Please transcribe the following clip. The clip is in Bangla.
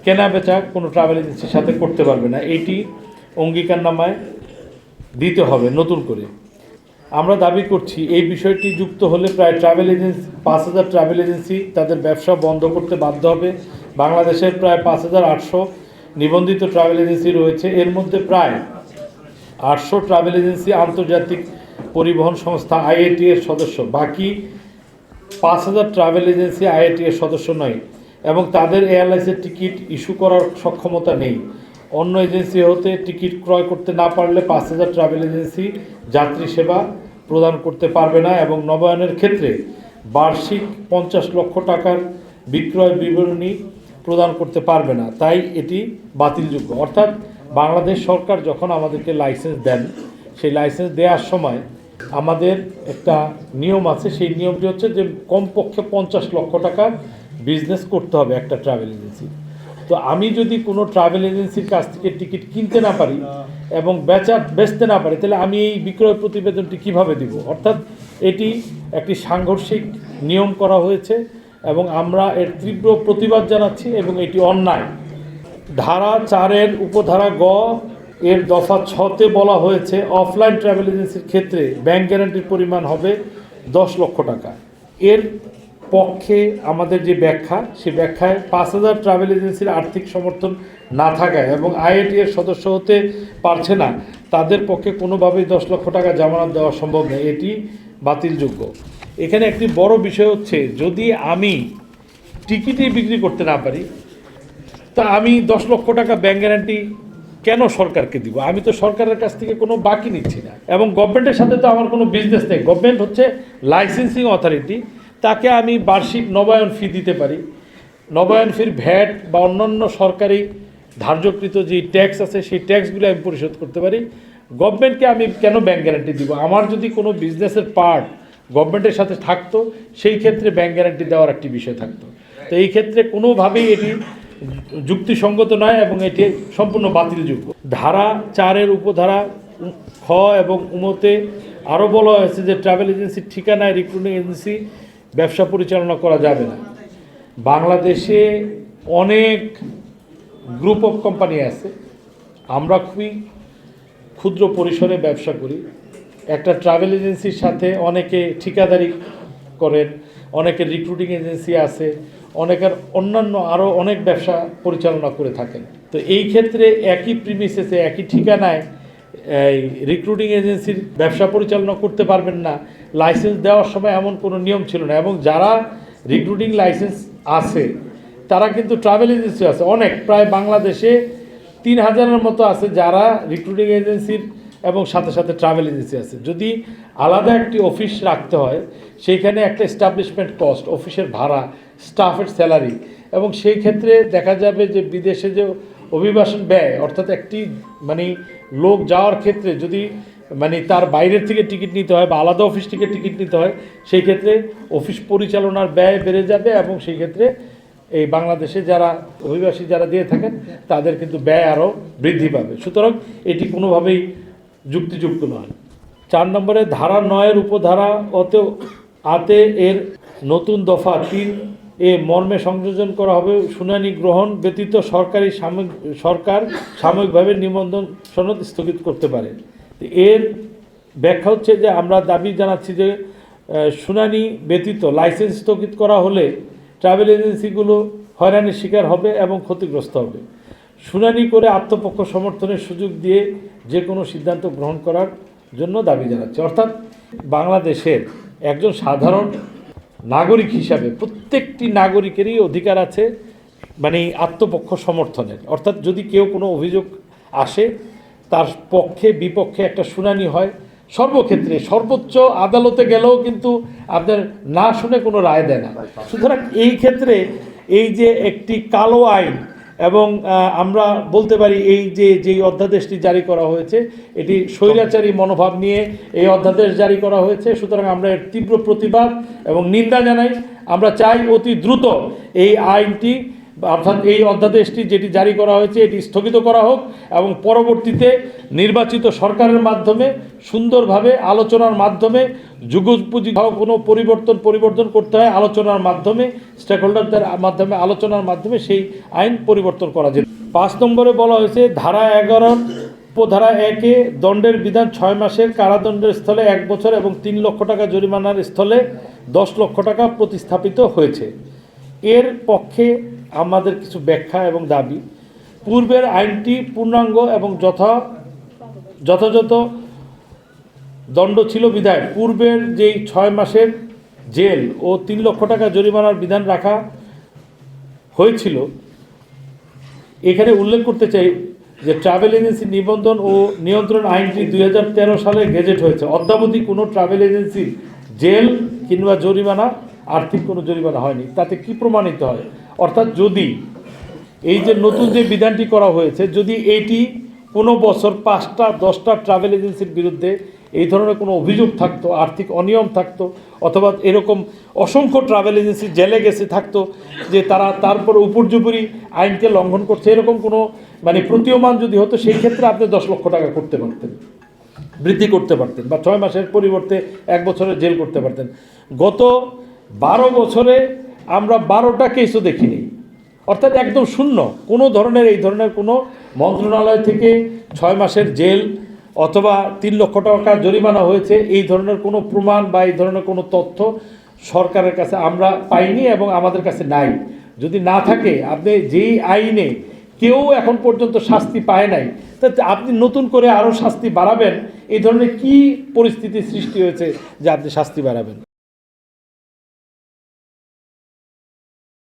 কেনা বেচা কোনো ট্রাভেল এজেন্সির সাথে করতে পারবে না। এইটি অঙ্গীকারনামায় দিতে হবে নতুন করে। আমরা দাবি করছি এই বিষয়টি যুক্ত হলে প্রায় ট্রাভেল এজেন্সি 5,000 ট্রাভেল এজেন্সি তাদের ব্যবসা বন্ধ করতে বাধ্য হবে। বাংলাদেশের প্রায় 5,800 নিবন্ধিত ট্রাভেল এজেন্সি রয়েছে। এর মধ্যে প্রায় 800 ট্রাভেল এজেন্সি আন্তর্জাতিক পরিবহন সংস্থা IATA এর সদস্য। বাকি 5,000 ট্রাভেল এজেন্সি IATA এর সদস্য নয় এবং তাদের এয়ারলাইন্সের টিকিট ইস্যু করার সক্ষমতা নেই। অন্য এজেন্সি হতে টিকিট ক্রয় করতে না পারলে 5,000 ট্রাভেল এজেন্সি যাত্রী সেবা প্রদান করতে পারবে না এবং নবায়নের ক্ষেত্রে বার্ষিক 50 লক্ষ টাকার বিক্রয় বিবরণী প্রদান করতে পারবে না। তাই এটি বাতিলযোগ্য। অর্থাৎ বাংলাদেশ সরকার যখন আমাদেরকে লাইসেন্স দেন, সেই লাইসেন্স দেওয়ার সময় আমাদের একটা নিয়ম আছে। সেই নিয়মটি হচ্ছে যে কমপক্ষে 50 লক্ষ টাকা বিজনেস করতে হবে একটা ট্রাভেল এজেন্সি। তো আমি যদি কোনো ট্রাভেল এজেন্সির কাছ থেকে টিকিট কিনতে না পারি এবং বেচতে না পারি, তাহলে আমি এই বিক্রয় প্রতিবেদনটি কিভাবে দিব? অর্থাৎ এটি একটি সাংঘর্ষিক নিয়ম করা হয়েছে এবং আমরা এর তীব্র প্রতিবাদ জানাচ্ছি এবং এটি অন্যায়। ধারা 4-এর উপধারা গ এর দফা 6-তে বলা হয়েছে অফলাইন ট্রাভেল এজেন্সির ক্ষেত্রে ব্যাংক গ্যারান্টির পরিমাণ হবে 10 লক্ষ টাকা। এর পক্ষে আমাদের যে ব্যাখ্যা, সে ব্যাখ্যায় 5,000 ট্রাভেল এজেন্সির আর্থিক সমর্থন না থাকায় এবং IATA এর সদস্য হতে পারছে না, তাদের পক্ষে কোনোভাবেই 10 লক্ষ টাকা জামানত দেওয়া সম্ভব নয়। এটি বাতিলযোগ্য। এখানে একটি বড় বিষয় হচ্ছে, যদি আমি টিকিটই বিক্রি করতে না পারি, তা আমি 10 লক্ষ টাকা ব্যাংক গ্যারান্টি কেন সরকারকে দিব? আমি তো সরকারের কাছ থেকে কোনো বাকি নিচ্ছি না এবং গভর্নমেন্টের সাথে তো আমার কোনো বিজনেস নেই। গভর্নমেন্ট হচ্ছে লাইসেন্সিং অথরিটি, তাকে আমি বার্ষিক নবায়ন ফি দিতে পারি। নবায়ন ফির ভ্যাট বা অন্যান্য সরকারি ধার্যকৃত যে ট্যাক্স আছে, সেই ট্যাক্সগুলো আমি পরিশোধ করতে পারি। গভর্নমেন্টকে আমি কেন ব্যাংক গ্যারান্টি দিব? আমার যদি কোনো বিজনেসের পার্ট গভর্নমেন্টের সাথে থাকতো, সেই ক্ষেত্রে ব্যাংক গ্যারান্টি দেওয়ার একটি বিষয় থাকতো। তো এই ক্ষেত্রে কোনোভাবেই এটি যুক্তিসঙ্গত নয় এবং এটি সম্পূর্ণ বাতিলযোগ্য। ধারা 4-এর উপধারা খ এবং উমতে আরও বলা হয়েছে যে ট্রাভেল এজেন্সির ঠিকানায় রিক্রুটিং এজেন্সি ব্যবসা পরিচালনা করা যাবে না। বাংলাদেশে অনেক গ্রুপ অফ কোম্পানি আছে। আমরা খুবই ক্ষুদ্র পরিসরে ব্যবসা করি। একটা ট্রাভেল এজেন্সির সাথে অনেকে ঠিকাদারি করেন, অনেকের রিক্রুটিং এজেন্সি আছে, অনেকের অন্যান্য আরও অনেক ব্যবসা পরিচালনা করে থাকেন। তো এই ক্ষেত্রে একই প্রিমিসেসে একই ঠিকানায় এই রিক্রুটিং এজেন্সির ব্যবসা পরিচালনা করতে পারবেন না, লাইসেন্স দেওয়ার সময় এমন কোনো নিয়ম ছিল না। এবং যারা রিক্রুটিং লাইসেন্স আছে তারা কিন্তু ট্রাভেল এজেন্সি আছে অনেক, প্রায় বাংলাদেশে 3,000-এর মতো আছে যারা রিক্রুটিং এজেন্সির এবং সাথে সাথে ট্রাভেল এজেন্সি আছে। যদি আলাদা একটি অফিস রাখতে হয়, সেইখানে একটা এস্টাবলিশমেন্ট কস্ট, অফিসের ভাড়া, স্টাফের স্যালারি, এবং সেই ক্ষেত্রে দেখা যাবে যে বিদেশে যে অভিবাসন ব্যয়, অর্থাৎ একটি লোক যাওয়ার ক্ষেত্রে যদি তার বাইরের থেকে টিকিট নিতে হয় বা আলাদা অফিস থেকে টিকিট নিতে হয়, সেই ক্ষেত্রে অফিস পরিচালনার ব্যয় বেড়ে যাবে এবং সেই ক্ষেত্রে এই বাংলাদেশে যারা অভিবাসী যারা দিয়ে থাকেন তাদের কিন্তু ব্যয় আরও বৃদ্ধি পাবে। সুতরাং এটি কোনোভাবেই যুক্তিযুক্ত নয়। 4 নম্বরে ধারা 9-এর উপধারা আতে এর নতুন দফা 3-এ মর্মে সংযোজন করা হবে, শুনানি গ্রহণ ব্যতীত সরকার সাময়িকভাবে নিবন্ধন সনদ স্থগিত করতে পারে। এর ব্যাখ্যা হচ্ছে যে আমরা দাবি জানাচ্ছি যে শুনানি ব্যতীত লাইসেন্স স্থগিত করা হলে ট্রাভেল এজেন্সিগুলো হয়রানির শিকার হবে এবং ক্ষতিগ্রস্ত হবে। শুনানি করে আত্মপক্ষ সমর্থনের সুযোগ দিয়ে যে কোনো সিদ্ধান্ত গ্রহণ করার জন্য দাবি জানাচ্ছে। অর্থাৎ বাংলাদেশের একজন সাধারণ নাগরিক হিসাবে প্রত্যেকটি নাগরিকেরই অধিকার আছে আত্মপক্ষ সমর্থনের। অর্থাৎ যদি কেউ কোনো অভিযোগ আসে, তার পক্ষে বিপক্ষে একটা শুনানি হয়। সর্বক্ষেত্রে সর্বোচ্চ আদালতে গেলেও কিন্তু আপনার না শুনে কোনো রায় দেয় না। সুতরাং এই ক্ষেত্রে এই যে একটি কালো আইন, এবং আমরা বলতে পারি এই যেই অধ্যাদেশটি জারি করা হয়েছে, এটি স্বৈরাচারী মনোভাব নিয়ে এই অধ্যাদেশ জারি করা হয়েছে। সুতরাং আমরা এর তীব্র প্রতিবাদ এবং নিন্দা জানাই। আমরা চাই অতি দ্রুত এই আইনটি অর্থাৎ এই অধ্যাদেশটি যেটি জারি করা হয়েছে এটি স্থগিত করা হোক এবং পরবর্তীতে নির্বাচিত সরকারের মাধ্যমে সুন্দরভাবে আলোচনার মাধ্যমে যুগোপযোগী কোনো পরিবর্তন করতে হয় আলোচনার মাধ্যমে, স্টেক হোল্ডারদের মাধ্যমে আলোচনার মাধ্যমে সেই আইন পরিবর্তন করা যায়। 5 নম্বরে বলা হয়েছে ধারা 11 উপধারা 1-এ দণ্ডের বিধান 6 মাসের কারাদণ্ডের স্থলে 1 বছর এবং 3 লক্ষ টাকা জরিমানার স্থলে 10 লক্ষ টাকা প্রতিস্থাপিত হয়েছে। এর পক্ষে আমাদের কিছু ব্যাখ্যা এবং দাবি। পূর্বের আইনটি পূর্ণাঙ্গ এবং যথাযথ দণ্ড ছিল বিধায় পূর্বের যেই 6 মাসের জেল ও 3 লক্ষ টাকা জরিমানার বিধান রাখা হয়েছিল। এখানে উল্লেখ করতে চাই যে ট্রাভেল এজেন্সি নিবন্ধন ও নিয়ন্ত্রণ আইনটি 2013 সালে গেজেট হয়েছে। অদ্যাবধি কোনো ট্রাভেল এজেন্সির জেল কিংবা জরিমানা, আর্থিক কোনো জরিমানা হয়নি। তাতে কি প্রমাণিত হয়? অর্থাৎ যদি এই যে নতুন যে বিধানটি করা হয়েছে, যদি এটি কোনো বছর 5টা 10টা ট্রাভেল এজেন্সির বিরুদ্ধে এই ধরনের কোনো অভিযোগ থাকতো, আর্থিক অনিয়ম থাকতো, অথবা এরকম অসংখ্য ট্রাভেল এজেন্সি জেলে গেছে থাকতো যে তারা তারপর উপর্যুপরি আইনকে লঙ্ঘন করছে, এরকম কোনো মানে প্রতীয়মান যদি হতো, সেই ক্ষেত্রে আপনি 10 লক্ষ টাকা করতে পারতেন, বৃদ্ধি করতে পারতেন, বা 6 মাসের পরিবর্তে 1 বছরের জেল করতে পারতেন। গত 12 বছরে আমরা 12টা কেসও দেখিনি, অর্থাৎ একদম শূন্য। কোনো ধরনের এই ধরনের কোনো মন্ত্রণালয় থেকে 6 মাসের জেল অথবা 3 লক্ষ টাকা জরিমানা হয়েছে এই ধরনের কোনো প্রমাণ বা এই ধরনের কোনো তথ্য সরকারের কাছে আমরা পাইনি এবং আমাদের কাছে নাই। যদি না থাকে, আপনি যেই আইনে কেউ এখন পর্যন্ত শাস্তি পায় নাই, তা আপনি নতুন করে আরও শাস্তি বাড়াবেন, এই ধরনের কি পরিস্থিতির সৃষ্টি হয়েছে যে আপনি শাস্তি বাড়াবেন?